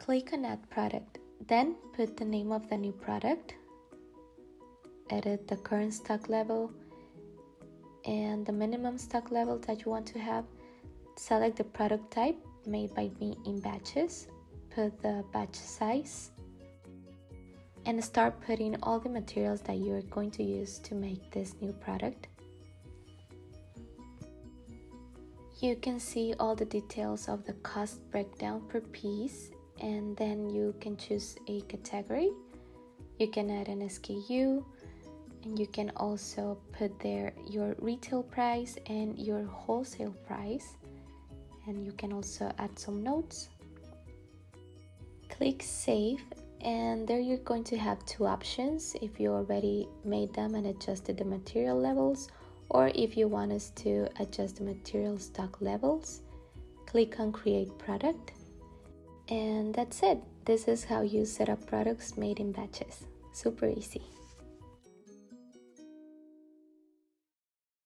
Click on Add Product, then put the name of the new product, edit the current stock level and the minimum stock level that you want to have. Select the product type, made by me in batches, put the batch size, and start putting all the materials that you're going to use to make this new product. You can see all the details of the cost breakdown per piece, and then you can choose a category. You can add an SKU, and you can also put there your retail price and your wholesale price, and you can also add some notes. Click Save, and there you're going to have two options: if you already made them and adjusted the material levels, or if you want us to adjust the material stock levels. Click on Create Product, and that's it. This is how you set up products made in batches. Super easy.